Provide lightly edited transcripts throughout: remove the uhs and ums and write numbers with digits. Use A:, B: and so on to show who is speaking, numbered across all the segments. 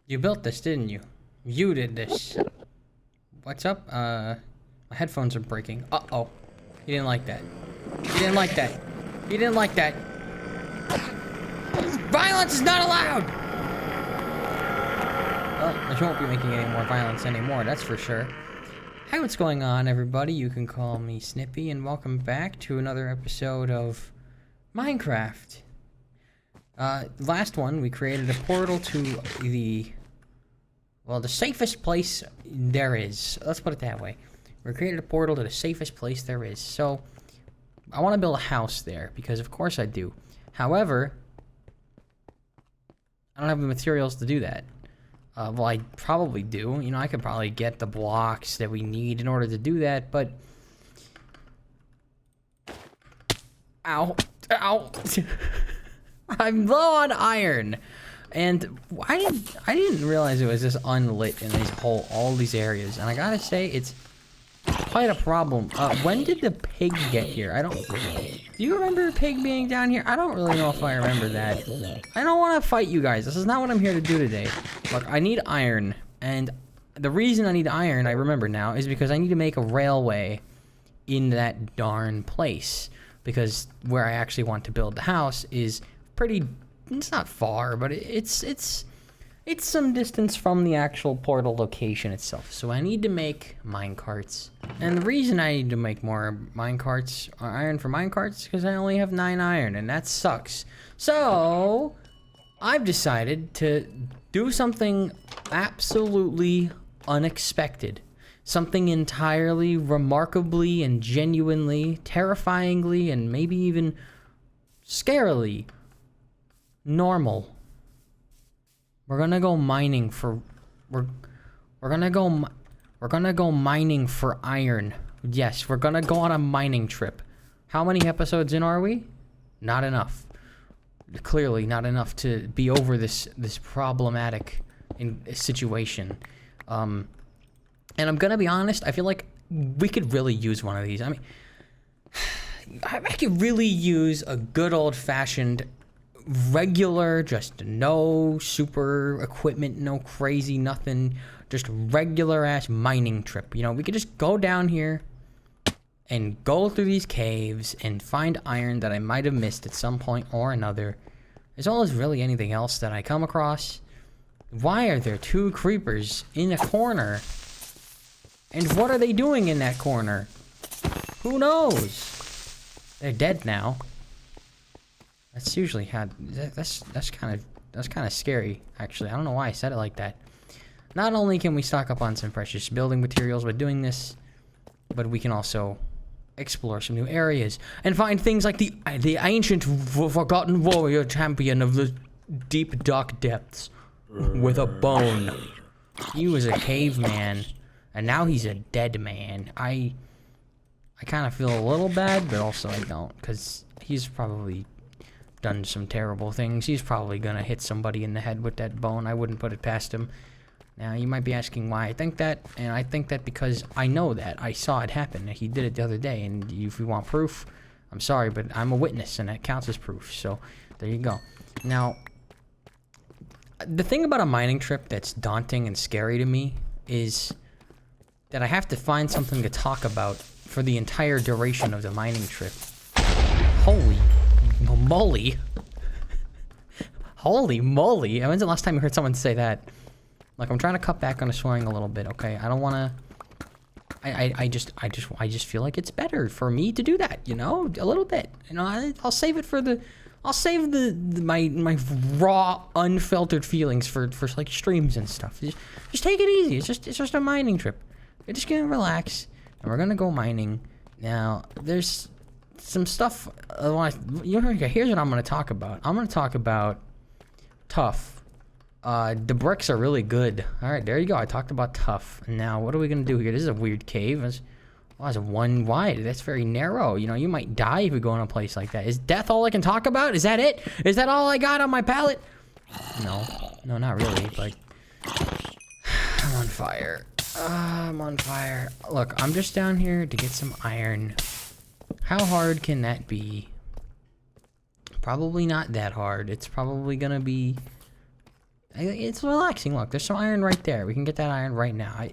A: You built this, didn't you? You did this. What's up? My headphones are breaking. Uh-oh. You didn't like that. You didn't like that. You didn't like that. Violence is not allowed! Well, I won't be making any more violence anymore, that's for sure. Hey, what's going on, everybody? You can call me Snippy, and welcome back to another episode of Minecraft. Last one, we created a portal to the safest place there is. Let's put it that way. We created a portal to the safest place there is. So, I want to build a house there, because of course I do. However, I don't have the materials to do that. Well, I probably do. You know, I could probably get the blocks that we need in order to do that, but... Ow. Ow. I'm low on iron. And I didn't realize it was this unlit in all these areas. And I gotta say, it's quite a problem. When did the pig get here? Do you remember a pig being down here? I don't really know if I remember that. I don't want to fight you guys. This is not what I'm here to do today. Look, I need iron. And the reason I need iron, I remember now, is because I need to make a railway in that darn place. Because where I actually want to build the house is pretty... It's not far, but it's some distance from the actual portal location itself. So I need to make minecarts. And the reason I need to make more minecarts, or iron for minecarts, is because I only have 9 iron, and that sucks. So I've decided to do something absolutely unexpected. Something entirely remarkably and genuinely, terrifyingly, and maybe even scarily normal. We're gonna go mining for we're gonna go mining for iron. Yes, we're gonna go on a mining trip. How many episodes in are we? Not enough. Clearly not enough to be over this problematic situation. And I'm gonna be honest, I feel like we could really use one of these. I mean, I could really use a good old-fashioned regular, just no super equipment, no crazy nothing, just regular ass mining trip. You know, we could just go down here and go through these caves and find iron that I might have missed at some point or another, as well as really anything else that I come across. Why are there 2 creepers in a corner? And what are they doing in that corner? Who knows? They're dead now. That's usually how. That's kind of scary. Actually, I don't know why I said it like that. Not only can we stock up on some precious building materials by doing this, but we can also explore some new areas and find things like the ancient forgotten warrior champion of the deep dark depths with a bone. He was a caveman, and now he's a dead man. I kind of feel a little bad, but also I don't, because he's probably done some terrible things. He's probably gonna hit somebody in the head with that bone. I wouldn't put it past him. Now, you might be asking why I think that, and I think that because I know that. I saw it happen. He did it the other day, and if you want proof, I'm sorry, but I'm a witness, and that counts as proof. So, there you go. Now, the thing about a mining trip that's daunting and scary to me is that I have to find something to talk about for the entire duration of the mining trip. Holy moly. Holy moly. When's the last time you heard someone say that? Like, I'm trying to cut back on the swearing a little bit, okay? I don't want to... I just feel like it's better for me to do that, you know? A little bit. You know, I'll save it for the... I'll save my raw, unfiltered feelings for like streams and stuff. Just take it easy. It's just a mining trip. We're just gonna relax, and we're gonna go mining. Now, there's some stuff here's what I'm going to talk about. I'm going to talk about tough. The bricks are really good. Alright, there you go. I talked about tough. Now, what are we going to do here? This is a weird cave. It's one wide. That's very narrow. You know, you might die if you go in a place like that. Is death all I can talk about? Is that it? Is that all I got on my palette? No, not really, but... I'm on fire. I'm on fire. Look, I'm just down here to get some iron. How hard can that be? Probably not that hard. It's probably gonna be It's relaxing. Look, there's some iron right there. We can get that iron right now. I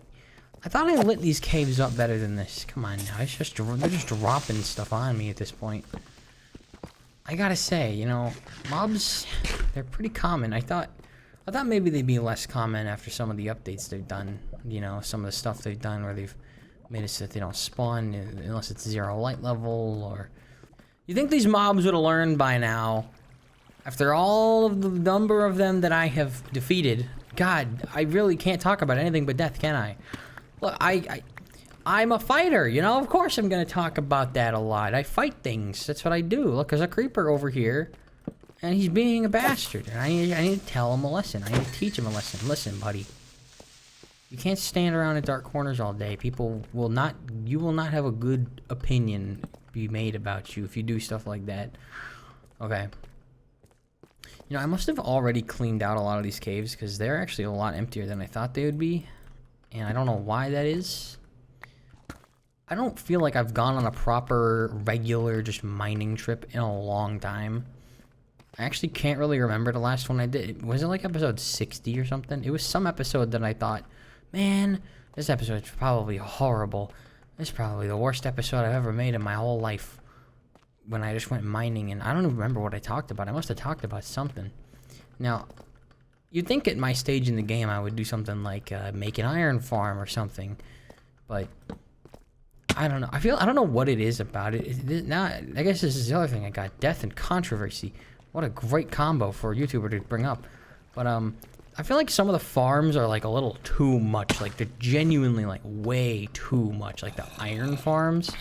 A: thought I lit these caves up better than this. Come on now. They're just dropping stuff on me at this point. I gotta say, you know, mobs, they're pretty common. I thought maybe they'd be less common after some of the updates they've done. You know, some of the stuff they've done where they've made it so that they don't spawn unless it's 0 light level, or... You think these mobs would have learned by now, after all of the number of them that I have defeated? God, I really can't talk about anything but death, can I? Look, I'm a fighter, you know? Of course I'm gonna talk about that a lot. I fight things. That's what I do. Look, there's a creeper over here, and he's being a bastard. And I need to tell him a lesson. I need to teach him a lesson. Listen, buddy. You can't stand around in dark corners all day. People will not... You will not have a good opinion be made about you if you do stuff like that. Okay. You know, I must have already cleaned out a lot of these caves, because they're actually a lot emptier than I thought they would be. And I don't know why that is. I don't feel like I've gone on a proper, regular, just mining trip in a long time. I actually can't really remember the last one I did. Was it like episode 60 or something? It was some episode that I thought, man, this episode's probably horrible. This is probably the worst episode I've ever made in my whole life. When I just went mining, and I don't even remember what I talked about. I must have talked about something. Now, you'd think at my stage in the game I would do something like make an iron farm or something, but I don't know. I don't know what it is about it. Now, I guess this is the other thing. I got death and controversy. What a great combo for a YouTuber to bring up. But I feel like some of the farms are like a little too much. Like they're genuinely like way too much. Like the iron farms.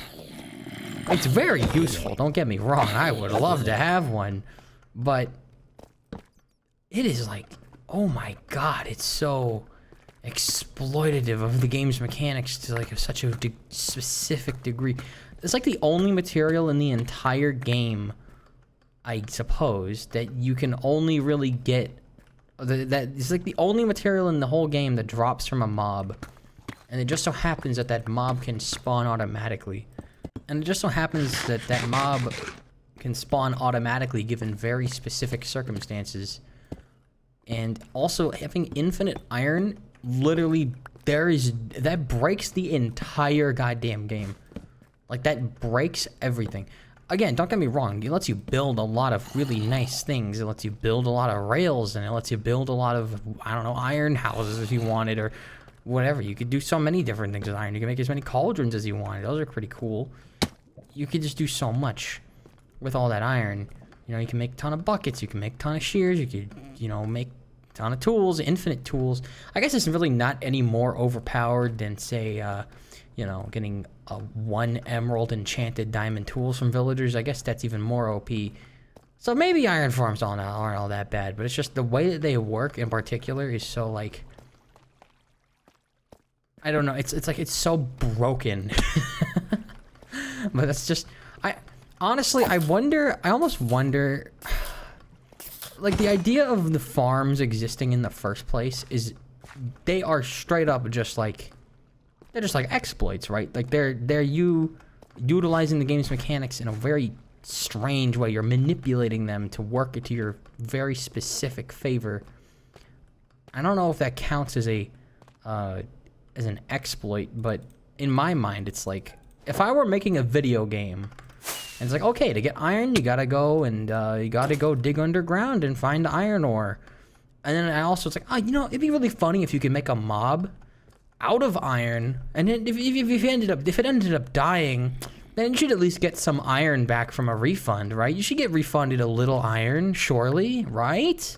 A: It's very useful. Don't get me wrong. I would love to have one, but it is like, oh my god, it's so exploitative of the game's mechanics to like such a specific degree. It's like the only material in the entire game, I suppose, that you can only really get. That it's like the only material in the whole game that drops from a mob, and it just so happens that that mob can spawn automatically, and it just so happens that that mob can spawn automatically given very specific circumstances. And also having infinite iron, literally, that breaks the entire goddamn game. Like, that breaks everything. Again, don't get me wrong, it lets you build a lot of really nice things. It lets you build a lot of rails, and it lets you build a lot of, I don't know, iron houses if you wanted, or whatever. You could do so many different things with iron. You can make as many cauldrons as you wanted. Those are pretty cool. You could just do so much with all that iron. You know, you can make a ton of buckets, you can make a ton of shears, you could, you know, make ton of tools, infinite tools. I guess it's really not any more overpowered than, say, you know, getting a 1 emerald enchanted diamond tools from villagers. I guess that's even more OP. So maybe iron farms aren't all that bad, but it's just the way that they work in particular is so, like, I don't know, it's like it's so broken. But that's just, honestly, I almost wonder, like, the idea of the farms existing in the first place is they are straight up just like, they're just like exploits, right? Like they're you utilizing the game's mechanics in a very strange way. You're manipulating them to work it to your very specific favor. I don't know if that counts as an exploit, but in my mind, it's like, if I were making a video game, and it's like, okay, to get iron, you gotta go and you gotta go dig underground and find iron ore. And then I also, it's like, oh, you know, it'd be really funny if you could make a mob out of iron, and then if it ended up dying, then you should at least get some iron back from a refund, right? You should get refunded a little iron, surely, right?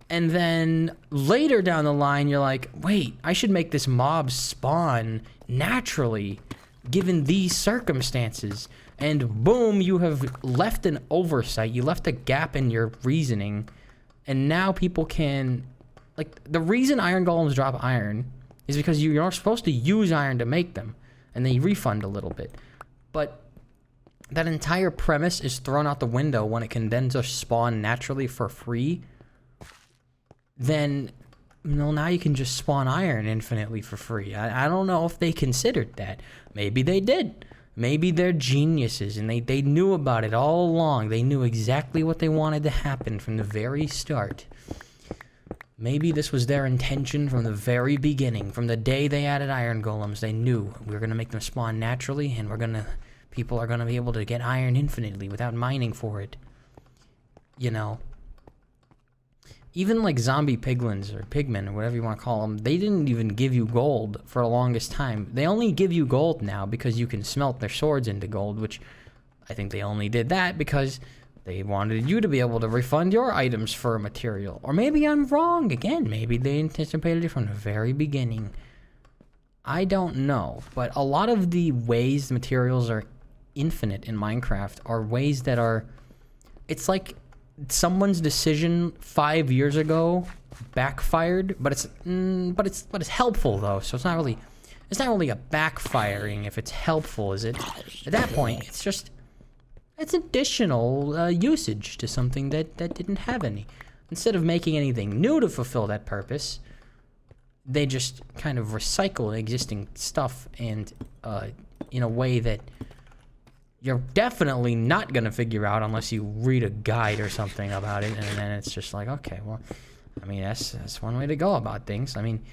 A: And then later down the line, you're like, wait, I should make this mob spawn naturally, given these circumstances. And boom, you have left an oversight. You left a gap in your reasoning. And now people can, like, the reason iron golems drop iron is because you're supposed to use iron to make them. And they refund a little bit. But that entire premise is thrown out the window when it can then just spawn naturally for free. Then, well, now you can just spawn iron infinitely for free. I don't know if they considered that. Maybe they did. Maybe they're geniuses and they knew about it all along. They knew exactly what they wanted to happen from the very start. Maybe this was their intention from the very beginning. From the day they added iron golems, they knew we were going to make them spawn naturally, and people are going to be able to get iron infinitely without mining for it. You know? Even like zombie piglins or pigmen or whatever you want to call them, they didn't even give you gold for the longest time. They only give you gold now because you can smelt their swords into gold, which I think they only did that because they wanted you to be able to refund your items for a material. Or maybe I'm wrong. Again, maybe they anticipated it from the very beginning. I don't know. But a lot of the ways the materials are infinite in Minecraft are ways that are... It's like someone's decision 5 years ago backfired, but it's helpful though. So it's not really a backfiring if it's helpful, is it? At that point, it's additional usage to something that didn't have any. Instead of making anything new to fulfill that purpose, they just kind of recycle existing stuff and in a way that you're definitely not gonna figure out unless you read a guide or something about it, and then it's just like, okay, well, I mean, that's one way to go about things. I mean,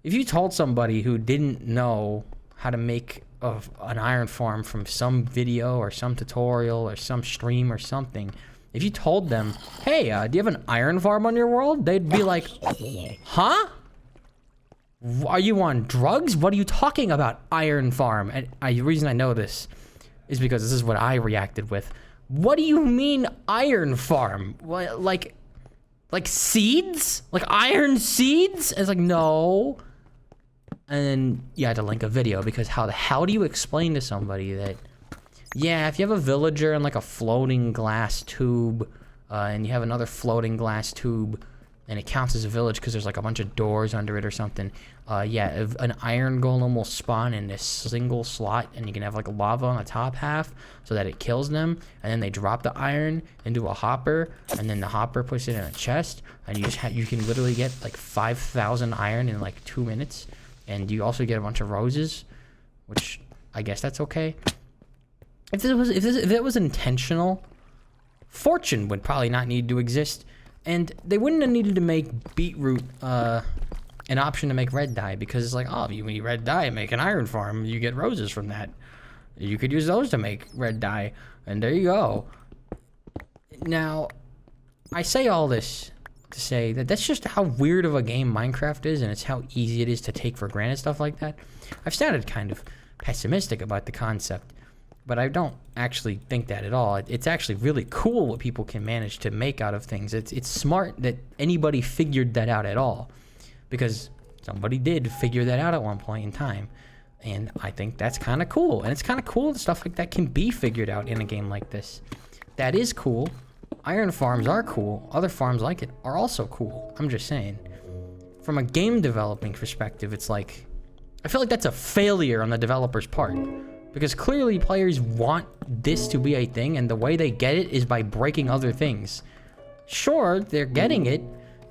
A: if you told somebody who didn't know how to make an iron farm from some video or some tutorial or some stream or something, if you told them, hey, do you have an iron farm on your world? They'd be like, huh? Are you on drugs? What are you talking about, iron farm? And the reason I know this is because this is what I reacted with. What do you mean iron farm? What, like seeds? Like iron seeds? It's like, no. And then you had to link a video because how the hell do you explain to somebody that, yeah, if you have a villager and like a floating glass tube, and you have another floating glass tube, and it counts as a village because there's like a bunch of doors under it or something. Yeah, if an iron golem will spawn in this single slot, and you can have like lava on the top half so that it kills them, and then they drop the iron into a hopper, and then the hopper puts it in a chest, and you can literally get like 5,000 iron in like 2 minutes, and you also get a bunch of roses, which I guess that's okay. If it was intentional, fortune would probably not need to exist. And they wouldn't have needed to make beetroot an option to make red dye, because it's like, oh, if you eat red dye and make an iron farm, you get roses from that. You could use those to make red dye, and there you go. Now, I say all this to say that that's just how weird of a game Minecraft is, and it's how easy it is to take for granted stuff like that. I've sounded kind of pessimistic about the concept, but I don't actually think that at all. It's actually really cool what people can manage to make out of things. It's smart that anybody figured that out at all, because somebody did figure that out at one point in time. And I think that's kind of cool. And it's kind of cool that stuff like that can be figured out in a game like this. That is cool. Iron farms are cool. Other farms like it are also cool. I'm just saying. From a game developing perspective, it's like, I feel like that's a failure on the developer's part. Because clearly players want this to be a thing, and the way they get it is by breaking other things. Sure, they're getting it,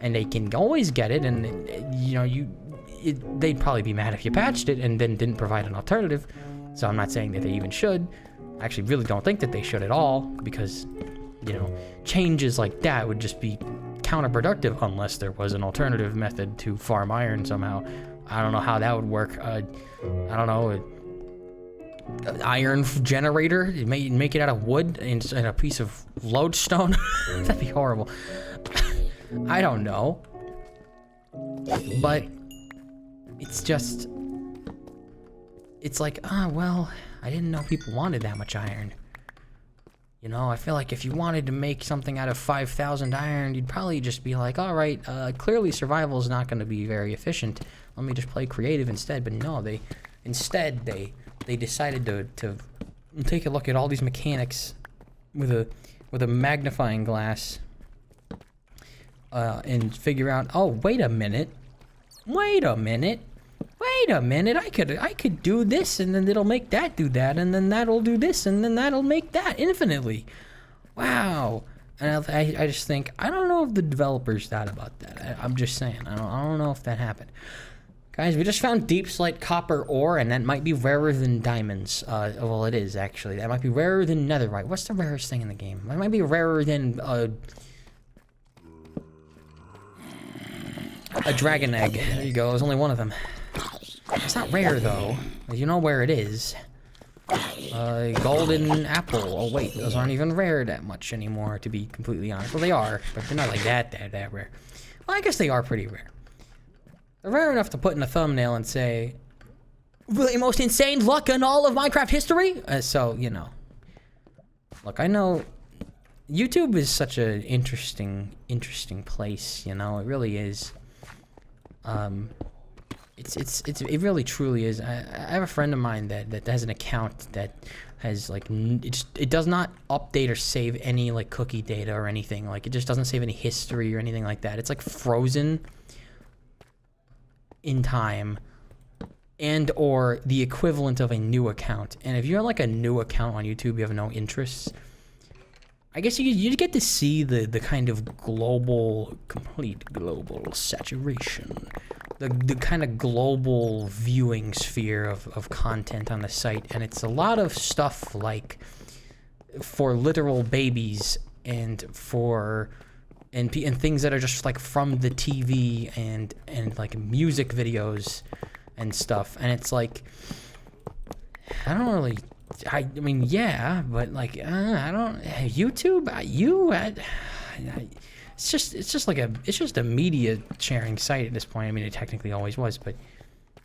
A: and they can always get it, and you know, they'd probably be mad if you patched it and then didn't provide an alternative. So I'm not saying that they even should. I actually really don't think that they should at all, because, you know, changes like that would just be counterproductive unless there was an alternative method to farm iron somehow. I don't know how that would work. I don't know. Iron generator, make it out of wood and a piece of lodestone. That'd be horrible. I don't know, but it's just, it's like, well, I didn't know people wanted that much iron. You know, I feel like if you wanted to make something out of 5,000 iron, you'd probably just be like, all right, clearly survival is not going to be very efficient. Let me just play creative instead. But no, they decided to take a look at all these mechanics with a magnifying glass, and figure out, oh, wait a minute, I could do this, and then it'll make that do that, and then that'll do this, and then that'll make that infinitely. Wow. And I just think, I don't know if the developers thought about that. I'm just saying, I don't know if that happened. Guys, we just found deep slate copper ore, and that might be rarer than diamonds. Well, it is, actually. That might be rarer than netherite. What's the rarest thing in the game? It might be rarer than, A dragon egg. There you go. There's only one of them. It's not rare, though. You know where it is. Golden apple. Oh, wait. Those aren't even rare that much anymore, to be completely honest. Well, they are, but they're not like that rare. Well, I guess they are pretty rare. They're rare enough to put in a thumbnail and say, the most insane luck in all of Minecraft history? So, you know. Look, I know YouTube is such an interesting place, you know? It really is. It really truly is. I have a friend of mine that has an account that has like it does not update or save any like cookie data or anything. Like it just doesn't save any history or anything like that. It's like frozen in time, and or the equivalent of a new account. And if you're like a new account on YouTube, you have no interests, I guess you get to see the kind of complete global saturation, the kind of global viewing sphere of content on the site. And it's a lot of stuff like for literal babies and things that are just like from the TV and like music videos and stuff. And it's like, I don't really, I mean, yeah, but like, I don't, YouTube, it's just a media sharing site at this point. I mean, it technically always was, but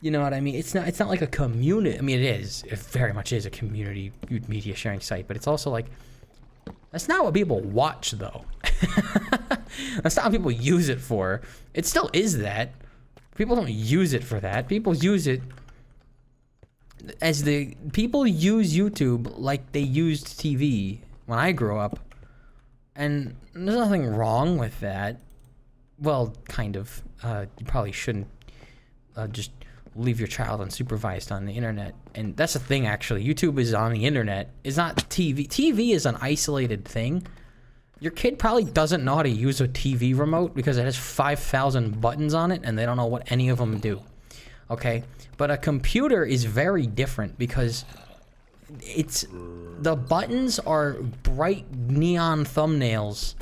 A: you know what I mean? It's not like a community. I mean, it very much is a community media sharing site, but it's also like, that's not what people watch though. That's not what people use it for. It still is that. People don't use it for that. People use it as people use YouTube like they used TV when I grew up. And there's nothing wrong with that. Well, kind of. You probably shouldn't just leave your child unsupervised on the internet. And that's the thing, actually. YouTube is on the internet. It's not TV. TV is an isolated thing. Your kid probably doesn't know how to use a TV remote because it has 5,000 buttons on it and they don't know what any of them do. Okay? But a computer is very different because the buttons are bright neon thumbnails,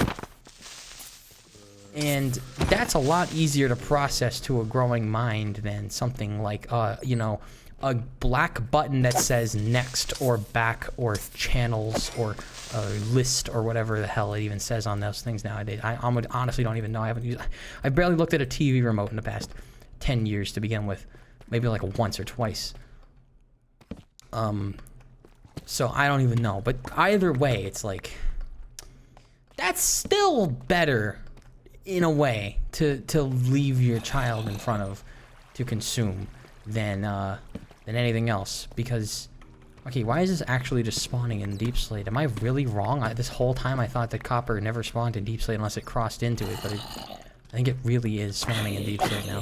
A: and that's a lot easier to process to a growing mind than something like you know, a black button that says next or back or channels or list or whatever the hell it even says on those things nowadays. I honestly don't even know. I barely looked at a TV remote in the past 10 years to begin with, maybe like once or twice. So I don't even know, but either way, it's like, that's still better in a way to leave your child in front of to consume than anything else. Because, okay, why is this actually just spawning in Deep Slate? Am I really wrong? This whole time I thought that copper never spawned in Deep Slate unless it crossed into it, but I think it really is spawning in Deep Slate now.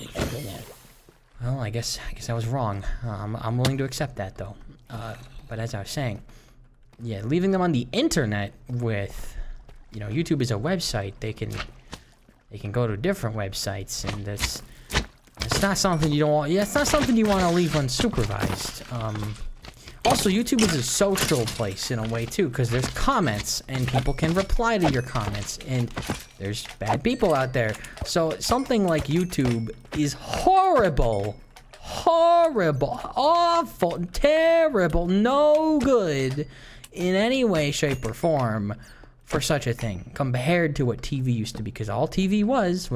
A: Well, I guess I was wrong. I'm willing to accept that though. But as I was saying, yeah, leaving them on the internet with, you know, YouTube is a website. They can go to different websites, and it's not something you don't want. Yeah, it's not something you want to leave unsupervised. Also, YouTube is a social place in a way too, because there's comments and people can reply to your comments, and there's bad people out there. So something like YouTube is horrible, awful, terrible, no good in any way, shape, or form for such a thing compared to what TV used to be. Because all TV was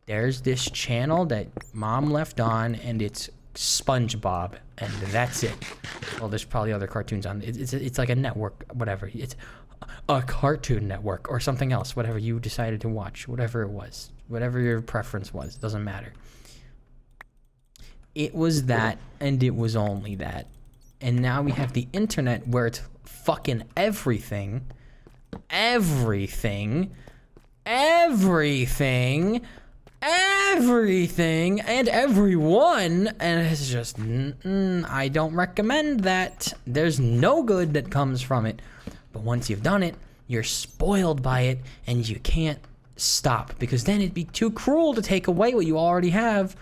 A: there's this channel that mom left on, and it's SpongeBob, and that's it. Well, there's probably other cartoons on it. It's like a network, whatever. It's a Cartoon Network or something else, whatever you decided to watch, whatever it was, whatever your preference was, doesn't matter. It was that, and it was only that. And now we have the internet where it's fucking everything, and everyone, and it's just, I don't recommend that. There's no good that comes from it. But once you've done it, you're spoiled by it, and you can't stop, because then it'd be too cruel to take away what you already have.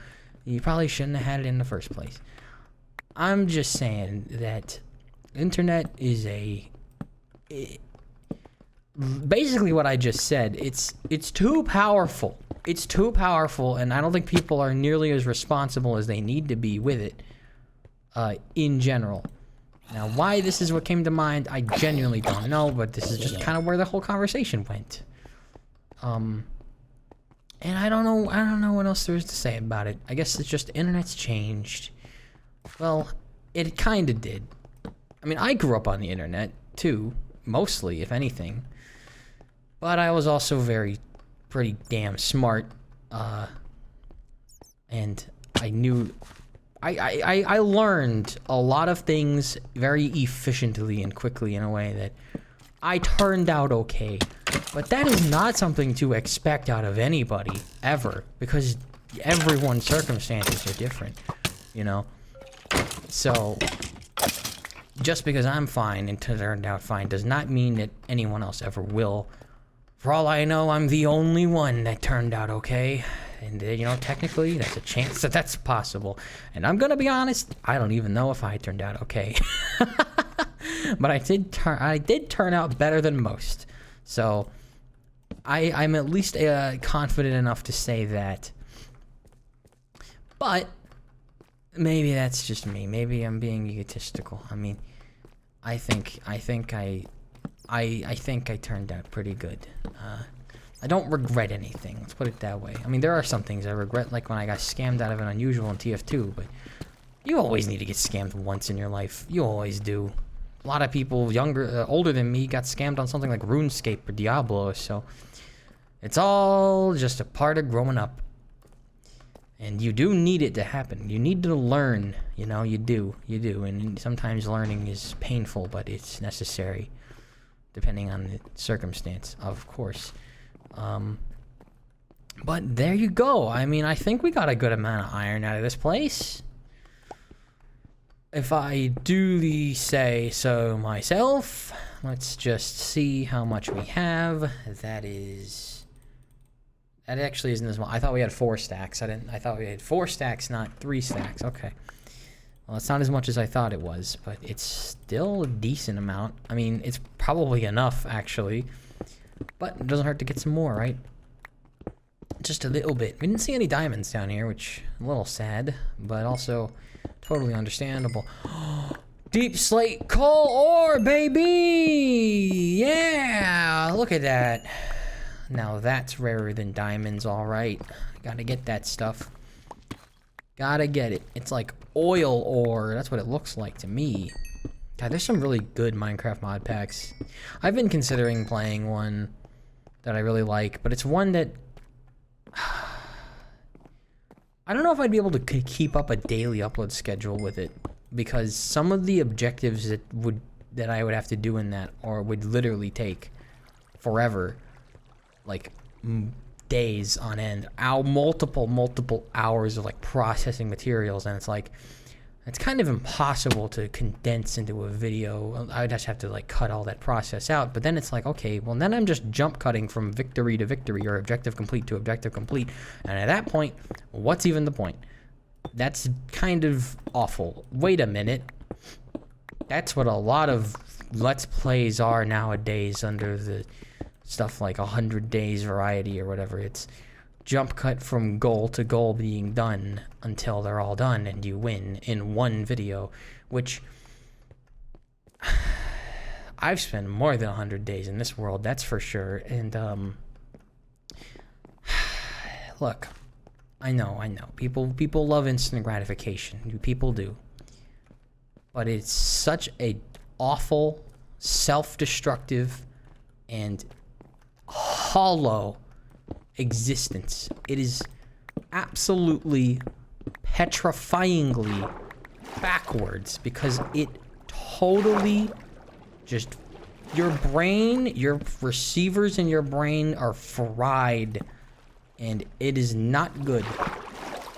A: You probably shouldn't have had it in the first place. I'm just saying that internet is basically what I just said. It's too powerful. It's too powerful, and I don't think people are nearly as responsible as they need to be with it, in general. Now, why this is what came to mind, I genuinely don't know, but this is just kind of where the whole conversation went. And I don't know what else there is to say about it. I guess it's just the internet's changed. Well, it kind of did. I mean, I grew up on the internet, too, mostly, if anything. But I was also pretty damn smart, and I knew... I learned a lot of things very efficiently and quickly in a way that I turned out okay. But that is not something to expect out of anybody, ever. Because everyone's circumstances are different, you know? So, just because I'm fine and turned out fine does not mean that anyone else ever will. For all I know, I'm the only one that turned out okay. And, you know, technically, there's a chance that that's possible. And I'm gonna be honest, I don't even know if I turned out okay. But I did turn out better than most. So, I'm at least confident enough to say that. But, maybe that's just me. Maybe I'm being egotistical. I mean, I think I turned out pretty good. I don't regret anything, let's put it that way. I mean, there are some things I regret, like when I got scammed out of an unusual in TF2, but you always need to get scammed once in your life. You always do. A lot of people older than me got scammed on something like RuneScape or Diablo, so it's all just a part of growing up. And you do need it to happen. You need to learn, you know, you do. And sometimes learning is painful, but it's necessary, depending on the circumstance, of course. But there you go. I mean, I think we got a good amount of iron out of this place. If I do say so myself, let's just see how much we have. That actually isn't as much. I thought we had 4 stacks. I thought we had 4 stacks, not 3 stacks. Okay. Well, it's not as much as I thought it was, but it's still a decent amount. I mean, it's probably enough, actually. But it doesn't hurt to get some more, right? Just a little bit. We didn't see any diamonds down here, which is a little sad, but also totally understandable. Deep slate coal ore, baby! Yeah! Look at that. Now that's rarer than diamonds, alright. Gotta get that stuff. Gotta get it. It's like oil ore. That's what it looks like to me. God, there's some really good Minecraft mod packs. I've been considering playing one that I really like, but it's one that... I don't know if I'd be able to keep up a daily upload schedule with it, because some of the objectives that I would have to do in that would literally take forever, like days on end, multiple hours of like processing materials, and it's like it's kind of impossible to condense into a video. I would just have to like cut all that process out, but then it's like, okay, well then I'm just jump cutting from victory to victory or objective complete to objective complete, and at that point, what's even the point? That's kind of awful. Wait a minute. That's what a lot of Let's Plays are nowadays under the stuff like 100 Days Variety or whatever. It's jump cut from goal to goal being done until they're all done and you win in one video, which I've spent more than 100 days in this world, that's for sure. And look, I know people love instant gratification. People do, but it's such a awful, self-destructive, and hollow existence. It is absolutely petrifyingly backwards, because it totally just, your brain, your receivers in your brain are fried, and it is not good.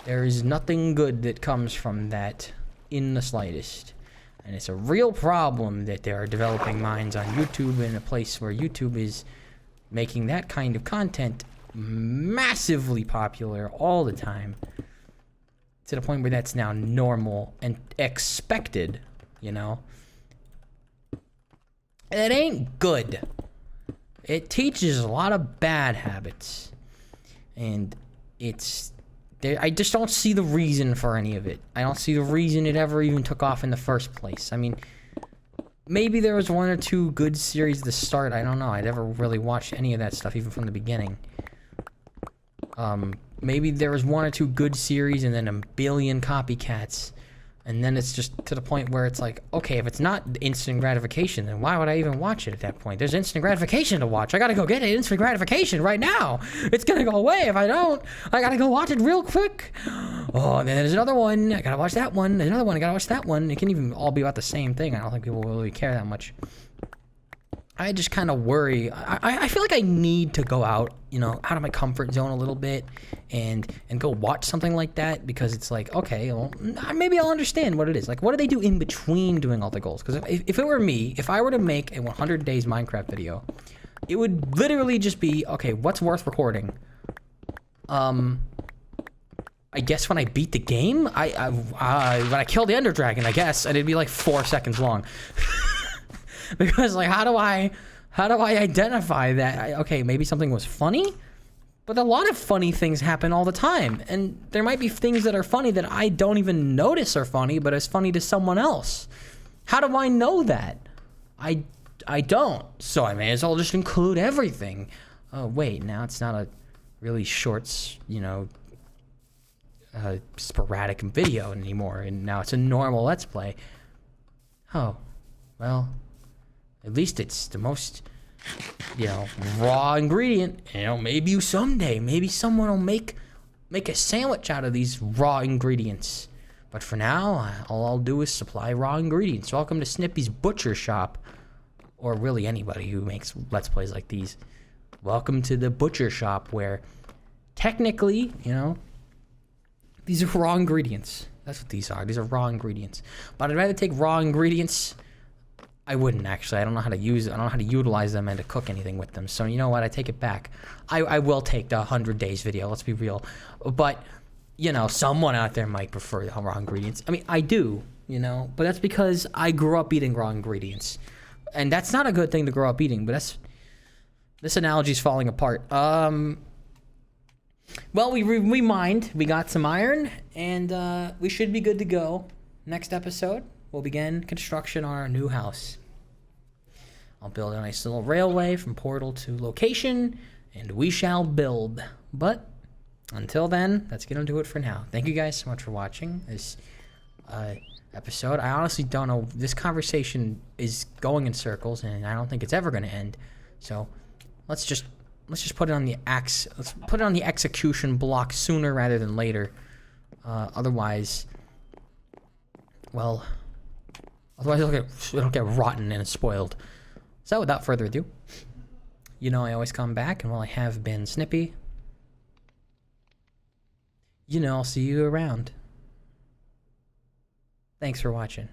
A: There is nothing good that comes from that in the slightest. And it's a real problem that there are developing minds on YouTube, in a place where YouTube is making that kind of content massively popular all the time, to the point where that's now normal and expected, you know? It ain't good. It teaches a lot of bad habits. And I just don't see the reason for any of it. I don't see the reason it ever even took off in the first place. I mean, maybe there was 1 or 2 good series at the start. I don't know. I never really watched any of that stuff, even from the beginning. Maybe there was 1 or 2 good series and then a billion copycats. And then it's just to the point where it's like, okay, if it's not instant gratification, then why would I even watch it at that point? There's instant gratification to watch. I gotta go get it, instant gratification right now. It's gonna go away if I don't. I gotta go watch it real quick. Oh, and then there's another one. I gotta watch that one. There's another one. I gotta watch that one. It can even all be about the same thing. I don't think people will really care that much. I just kind of worry. I feel like I need to go out, out of my comfort zone a little bit and go watch something like that, because it's like, okay, well, maybe I'll understand what it is. Like, what do they do in between doing all the goals? Because if it were me, if I were to make a 100 days Minecraft video, it would literally just be, okay, what's worth recording? I guess when I beat the game, when I kill the Ender Dragon, I guess, and it'd be like 4 seconds long. Because, like, how do I identify that? Okay, maybe something was funny, but a lot of funny things happen all the time, and there might be things that are funny that I don't even notice are funny, but it's funny to someone else. How do I know that? I don't, so I may as well just include everything. Oh, wait, now it's not a really short, sporadic video anymore, and now it's a normal Let's Play. Oh, well... At least it's the most, raw ingredient. Maybe maybe someone will make a sandwich out of these raw ingredients. But for now, all I'll do is supply raw ingredients. Welcome to Snippy's Butcher Shop. Or really anybody who makes Let's Plays like these. Welcome to the Butcher Shop, where technically, these are raw ingredients. That's what these are. These are raw ingredients. But I'd rather take raw ingredients. I wouldn't, actually. I don't know how to use it. I don't know how to utilize them and to cook anything with them. So you know what? I take it back. I will take the 100 days video. Let's be real. But, someone out there might prefer the raw ingredients. I mean, I do, But that's because I grew up eating raw ingredients. And that's not a good thing to grow up eating. But this analogy's falling apart. Well, we mined. We got some iron. And we should be good to go. Next episode, we'll begin construction on our new house. I'll build a nice little railway from portal to location, and we shall build. But until then, that's going to do it for now. Thank you guys so much for watching this episode. I honestly don't know. This conversation is going in circles, and I don't think it's ever going to end. So let's just put it on the let's put it on the execution block sooner rather than later. Otherwise it'll get rotten and spoiled. So without further ado, I always come back, and while I have been Snippy, I'll see you around. Thanks for watching.